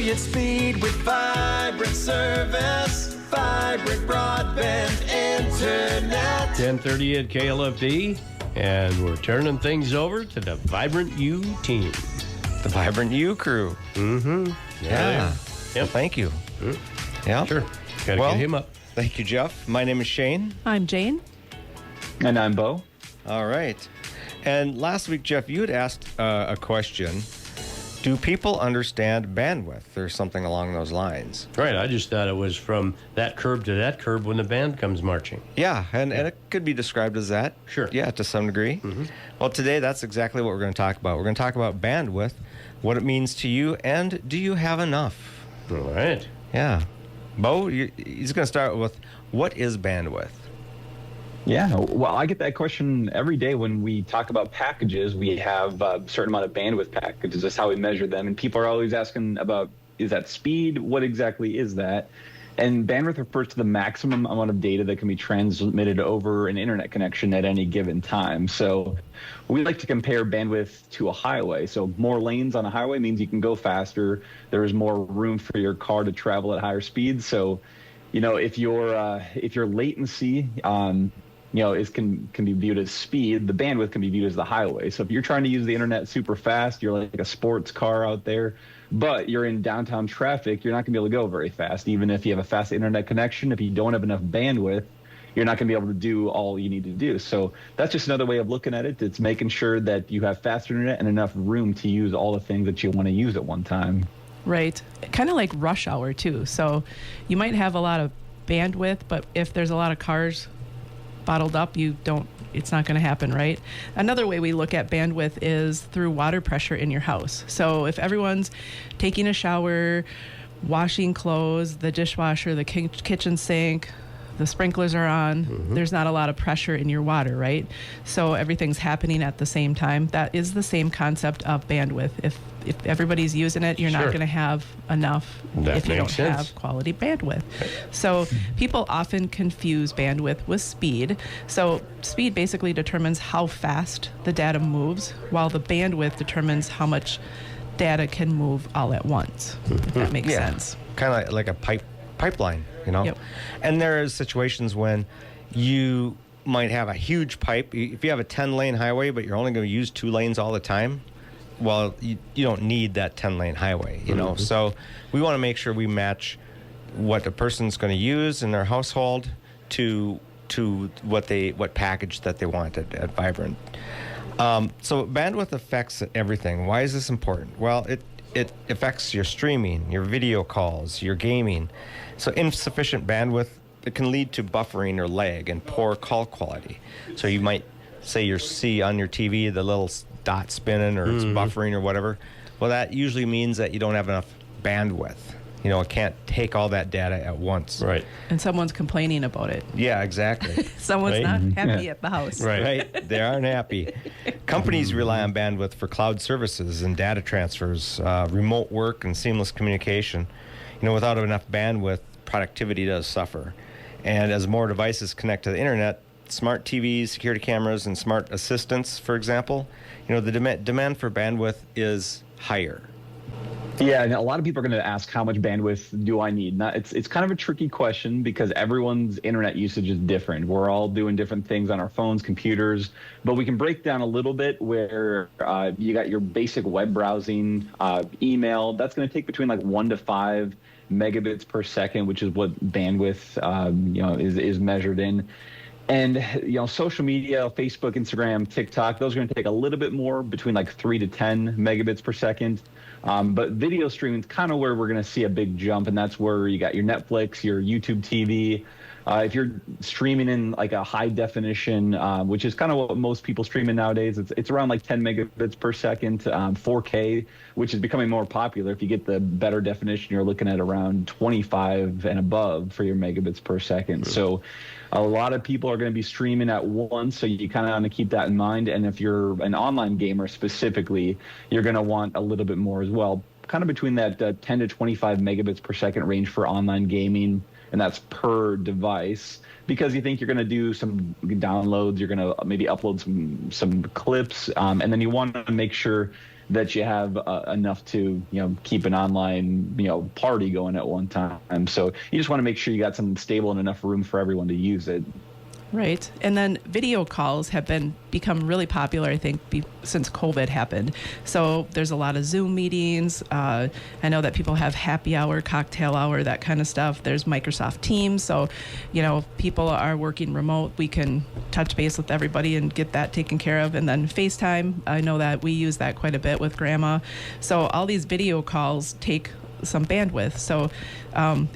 brilliant speed with vibrant service, vibrant broadband internet. 10:30 at KLFD, and we're turning things over to the Vibrant U team. The Vibrant U crew. Mm-hmm. Yeah. Yep. Thank you. Mm-hmm. Yeah. Sure. Gotta Well, get him up. Thank you, Jeff. My name is Shane. I'm Jane. And I'm Bo. All right. And last week, Jeff, you had asked a question. Do people understand bandwidth or something along those lines? Right. I just thought it was from that curb to that curb when the band comes marching. Yeah, and it could be described as that. Sure. Yeah, to some degree. Mm-hmm. Well, today, that's exactly what we're going to talk about. We're going to talk about bandwidth, what it means to you, and do you have enough? All right. Yeah. Bo, he's going to start with, what is bandwidth? Yeah, well, I get that question every day when we talk about packages. We have a certain amount of bandwidth packages. That's how we measure them. And people are always asking about, is that speed? What exactly is that? And bandwidth refers to the maximum amount of data that can be transmitted over an internet connection at any given time. So we like to compare bandwidth to a highway. So more lanes on a highway means you can go faster. There is more room for your car to travel at higher speeds. So, you know, if your latency, can be viewed as speed, the bandwidth can be viewed as the highway. So if you're trying to use the internet super fast, you're like a sports car out there, but you're in downtown traffic, you're not going to be able to go very fast. Even if you have a fast internet connection, if you don't have enough bandwidth, you're not going to be able to do all you need to do. So that's just another way of looking at it. It's making sure that you have fast internet and enough room to use all the things that you want to use at one time. Right. Kind of like rush hour, too. So you might have a lot of bandwidth, but if there's a lot of cars bottled up, it's not going to happen, right? Another way we look at bandwidth is through water pressure in your house. So if everyone's taking a shower, washing clothes, the dishwasher, the kitchen sink, the sprinklers are on, there's not a lot of pressure in your water, right? So everything's happening at the same time. That is the same concept of bandwidth. If everybody's using it, you're not going to have enough if you don't have quality bandwidth. So people often confuse bandwidth with speed. So speed basically determines how fast the data moves, while the bandwidth determines how much data can move all at once, if that makes sense. Kind of like a pipeline, you know? Yep. And there are situations when you might have a huge pipe. If you have a 10-lane highway, but you're only going to use 2 lanes all the time, well, you don't need that 10-lane highway, you know? So we want to make sure we match what a person's going to use in their household to what package that they want at Vibrant. So bandwidth affects everything. Why is this important? Well, it affects your streaming, your video calls, your gaming. So insufficient bandwidth, it can lead to buffering or lag and poor call quality. So you might say you see on your TV the little dot spinning or it's buffering or whatever. Well, that usually means that you don't have enough bandwidth. You know, it can't take all that data at once. Right. And someone's complaining about it. Yeah, exactly. Someone's not happy at the house. Right. They aren't happy. Companies rely on bandwidth for cloud services and data transfers, remote work, and seamless communication. You know, without enough bandwidth, productivity does suffer. And as more devices connect to the internet, smart TVs, security cameras, and smart assistants, for example, you know, the demand for bandwidth is higher. Yeah, and a lot of people are going to ask, how much bandwidth do I need? It's kind of a tricky question because everyone's internet usage is different. We're all doing different things on our phones, computers, but we can break down a little bit where you got your basic web browsing, email. That's going to take between like 1 to 5 megabits per second, which is what bandwidth is measured in. And, you know, social media, Facebook, Instagram, TikTok, those are going to take a little bit more, between like 3 to 10 megabits per second. But video streaming is kind of where we're going to see a big jump, and that's where you got your Netflix, your YouTube TV. If you're streaming in like a high definition, which is kind of what most people stream in nowadays, it's around like 10 megabits per second, 4K, which is becoming more popular. If you get the better definition, you're looking at around 25 and above for your megabits per second. So a lot of people are going to be streaming at once, so you kind of want to keep that in mind. And if you're an online gamer specifically, you're going to want a little bit more as well, kind of between that 10 to 25 megabits per second range for online gaming, and that's per device, because you think you're going to do some downloads, you're going to maybe upload some clips, and then you want to make sure that you have enough to, keep an online, party going at one time. So you just want to make sure you got something stable and enough room for everyone to use it. Right. And then video calls have become really popular, I think, since COVID happened. So there's a lot of Zoom meetings. I know that people have happy hour, cocktail hour, that kind of stuff. There's Microsoft Teams. So, people are working remote. We can touch base with everybody and get that taken care of. And then FaceTime. I know that we use that quite a bit with Grandma. So all these video calls take some bandwidth. So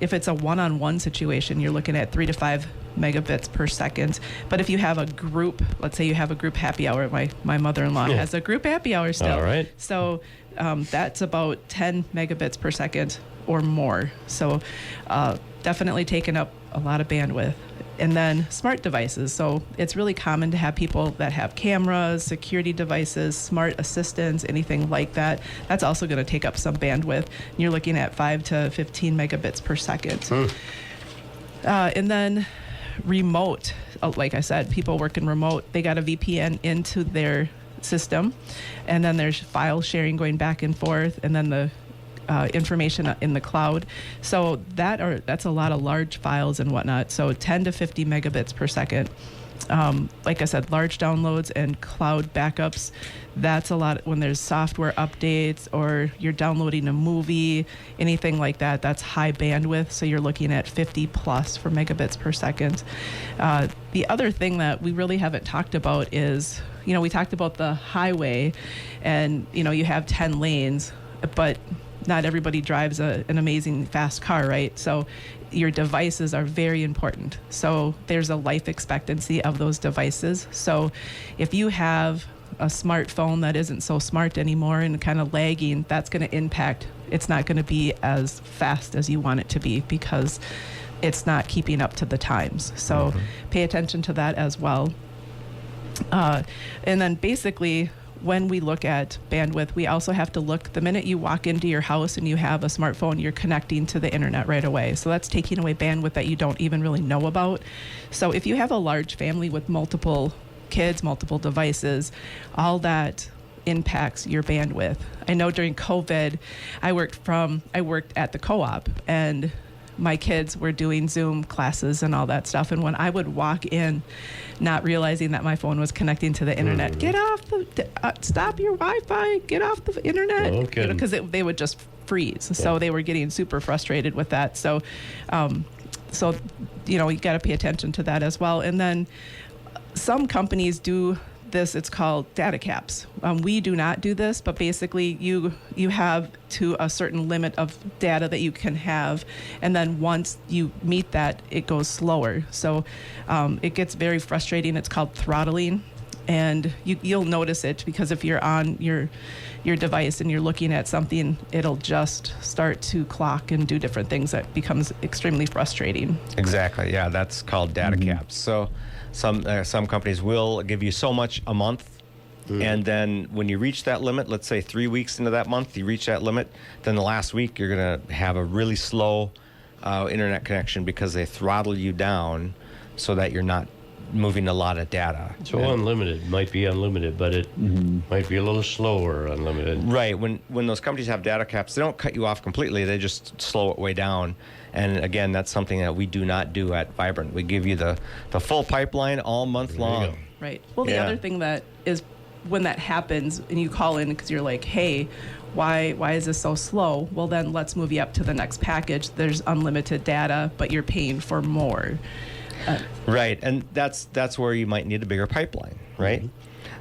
if it's a one-on-one situation, you're looking at 3 to 5 megabits per second. But if you have a group, let's say you have a group happy hour, my mother-in-law has a group happy hour still. All right. So that's about 10 megabits per second or more. So definitely taking up a lot of bandwidth. And then smart devices. So it's really common to have people that have cameras, security devices, smart assistants, anything like that. That's also going to take up some bandwidth. You're looking at 5 to 15 megabits per second. And then remote. Like I said, people working remote, they got a VPN into their system. And then there's file sharing going back and forth. And then the information in the cloud. So that's a lot of large files and whatnot. So 10 to 50 megabits per second. Like I said, large downloads and cloud backups. That's a lot when there's software updates or you're downloading a movie, anything like that. That's high bandwidth. So you're looking at 50 plus for megabits per second. The other thing that we really haven't talked about is, we talked about the highway and, you have 10 lanes, but not everybody drives an amazing fast car, right? So your devices are very important. So there's a life expectancy of those devices. So if you have a smartphone that isn't so smart anymore and kind of lagging, that's going to impact. It's not going to be as fast as you want it to be because it's not keeping up to the times. So pay attention to that as well. And then basically, when we look at bandwidth, we also have to look the minute you walk into your house and you have a smartphone, you're connecting to the internet right away. So that's taking away bandwidth that you don't even really know about. So if you have a large family with multiple kids, multiple devices, all that impacts your bandwidth. I know during COVID, I worked at the co-op and my kids were doing Zoom classes and all that stuff. And when I would walk in, not realizing that my phone was connecting to the internet, get off stop your Wi-Fi, get off the internet. Okay. Because they would just freeze. Yeah. So they were getting super frustrated with that. So, you got to pay attention to that as well. And then some companies do this, it's called data caps. We do not do this, but basically you have to a certain limit of data that you can have, and then once you meet that, it goes slower. So it gets very frustrating. It's called throttling, and you'll notice it because if you're on your device and you're looking at something, it'll just start to clock and do different things. That becomes extremely frustrating. Exactly. Yeah, that's called data caps. So some companies will give you so much a month, and then when you reach that limit, let's say 3 weeks into that month, you reach that limit, then the last week you're going to have a really slow internet connection because they throttle you down so that you're not moving a lot of data. So unlimited might be unlimited, but it might be a little slower unlimited. Right. When those companies have data caps, they don't cut you off completely. They just slow it way down. And again, that's something that we do not do at Vibrant. We give you the full pipeline all month long. Right. Well, the other thing that is when that happens and you call in because you're like, hey, why is this so slow? Well, then let's move you up to the next package. There's unlimited data, but you're paying for more. Right, and that's where you might need a bigger pipeline, right?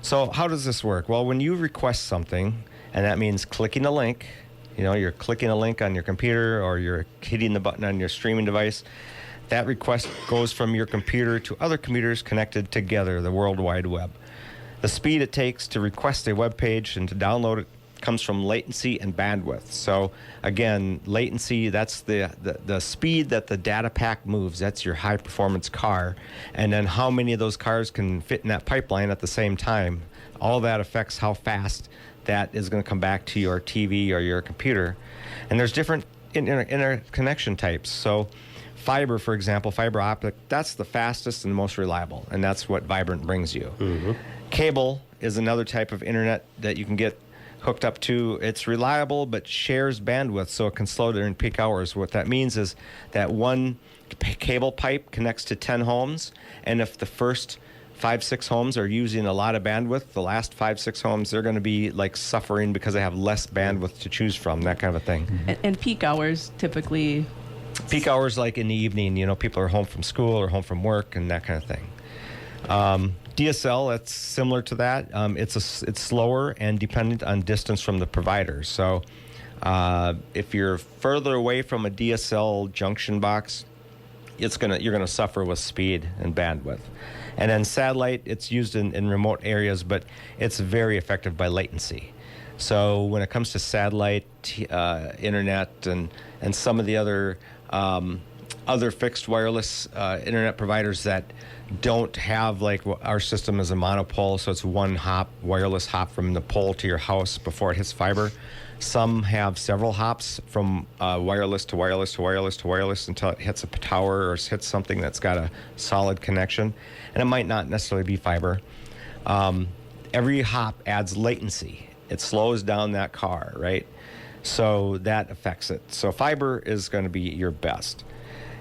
So how does this work? Well, when you request something, and that means clicking a link, you're clicking a link on your computer or you're hitting the button on your streaming device, that request goes from your computer to other computers connected together, the World Wide Web. The speed it takes to request a web page and to download it comes from latency and bandwidth. So again, latency, that's the speed that the data pack moves. That's your high performance car. And then how many of those cars can fit in that pipeline at the same time. All that affects how fast that is going to come back to your TV or your computer. And there's different interconnection types. So fiber, for example, fiber optic, that's the fastest and the most reliable. And that's what Vibrant brings you. Cable is another type of internet that you can get hooked up to. It's reliable, but shares bandwidth, so it can slow during peak hours. What that means is that one cable pipe connects to 10 homes, and if the first 5-6 homes are using a lot of bandwidth, the last 5-6 homes, they're going to be like suffering because they have less bandwidth to choose from, that kind of a thing. And peak hours typically. Peak hours, like in the evening, people are home from school or home from work and that kind of thing. DSL, that's similar to that. It's slower and dependent on distance from the provider. So if you're further away from a DSL junction box, you're gonna suffer with speed and bandwidth. And then satellite, it's used in remote areas, but it's very affected by latency. So when it comes to satellite internet and some of the other fixed wireless internet providers that don't have, like, our system is a monopole, so it's one hop, wireless hop from the pole to your house before it hits fiber. Some have several hops from wireless to wireless to wireless to wireless until it hits a tower or hits something that's got a solid connection. And it might not necessarily be fiber. Every hop adds latency. It slows down that car, right? So that affects it. So fiber is going to be your best.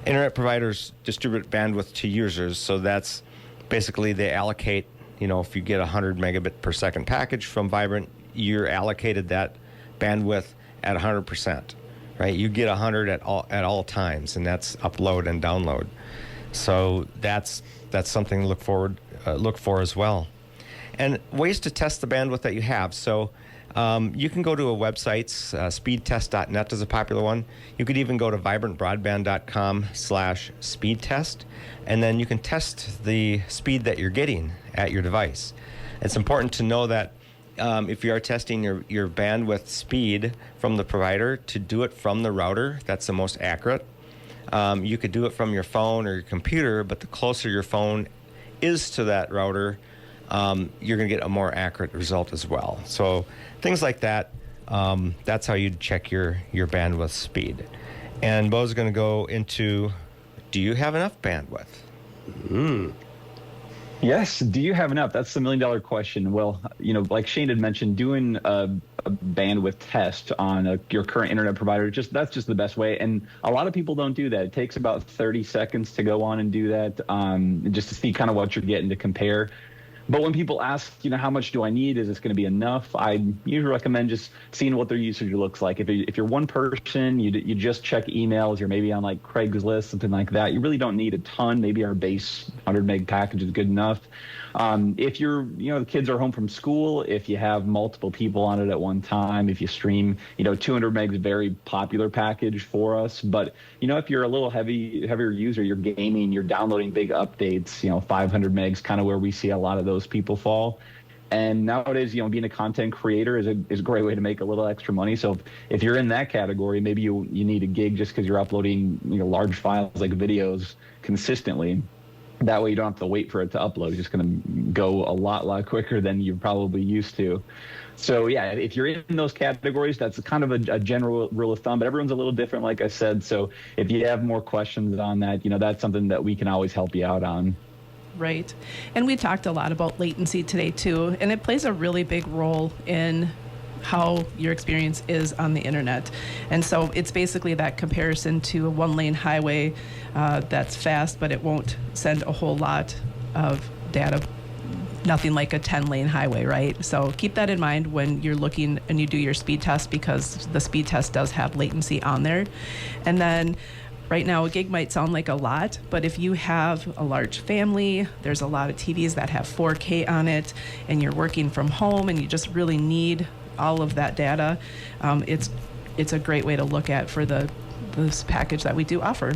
Internet providers distribute bandwidth to users, so that's basically they allocate, if you get a 100 megabit per second package from Vibrant, you're allocated that bandwidth at 100%, right? You get 100 at all times, and that's upload and download. So that's something to look for as well. And ways to test the bandwidth that you have. So you can go to a website, speedtest.net is a popular one. You could even go to vibrantbroadband.com/speedtest, and then you can test the speed that you're getting at your device. It's important to know that if you are testing your bandwidth speed from the provider, to do it from the router. That's the most accurate. You could do it from your phone or your computer, but the closer your phone is to that router, you're going to get a more accurate result as well. So things like that, that's how you'd check your bandwidth speed. And Bo's going to go into, do you have enough bandwidth? Yes. Do you have enough? That's the $1 million question. Well, like Shane had mentioned, doing a bandwidth test on your current internet provider, that's just the best way. And a lot of people don't do that. It takes about 30 seconds to go on and do that, just to see kind of what you're getting to compare. But when people ask, how much do I need? Is this going to be enough? I usually recommend just seeing what their usage looks like. If you're one person, you just check emails, you're maybe on like Craigslist, something like that. You really don't need a ton. Maybe our base 100 meg package is good enough. If the kids are home from school, if you have multiple people on it at one time, if you stream, 200 megs is a very popular package for us. But, if you're a little heavier user, you're gaming, you're downloading big updates, 500 megs, kind of where we see a lot of those people fall. And nowadays, being a content creator is a great way to make a little extra money. So if you're in that category, maybe you need a gig just because you're uploading large files like videos consistently. That way you don't have to wait for it to upload. It's just going to go a lot quicker than you're probably used to. So yeah, if you're in those categories, that's kind of a general rule of thumb, but everyone's a little different, like I said. So if you have more questions on that, that's something that we can always help you out on. Right. And we talked a lot about latency today too, and it plays a really big role in how your experience is on the internet. And so it's basically that comparison to a one-lane highway that's fast, but it won't send a whole lot of data. Nothing like a 10-lane highway, right? So keep that in mind when you're looking and you do your speed test, because the speed test does have latency on there. And then right now, a gig might sound like a lot, but if you have a large family, there's a lot of TVs that have 4K on it, and you're working from home and you just really need all of that data, it's a great way to look at for this package that we do offer.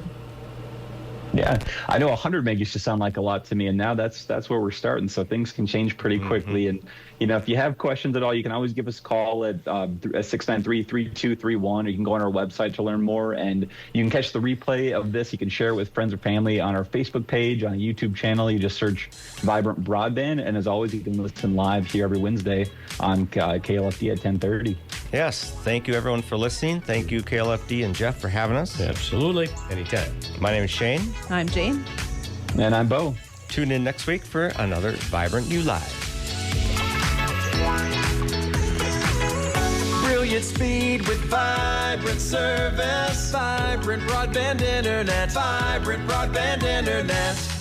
Yeah, I know 100 meg used to sound like a lot to me, and now that's where we're starting. So things can change pretty quickly. And if you have questions at all, you can always give us a call at 693-3231, or you can go on our website to learn more. And you can catch the replay of this. You can share it with friends or family on our Facebook page, on a YouTube channel. You just search Vibrant Broadband, and as always, you can listen live here every Wednesday on KLFD at 10:30. Yes, thank you everyone for listening. Thank you KLFD and Jeff for having us. Absolutely. Anytime. My name is Shane. I'm Jane. And I'm Bo. Tune in next week for another Vibrant U Live. brilliant speed with vibrant service. Vibrant broadband internet. Vibrant broadband internet.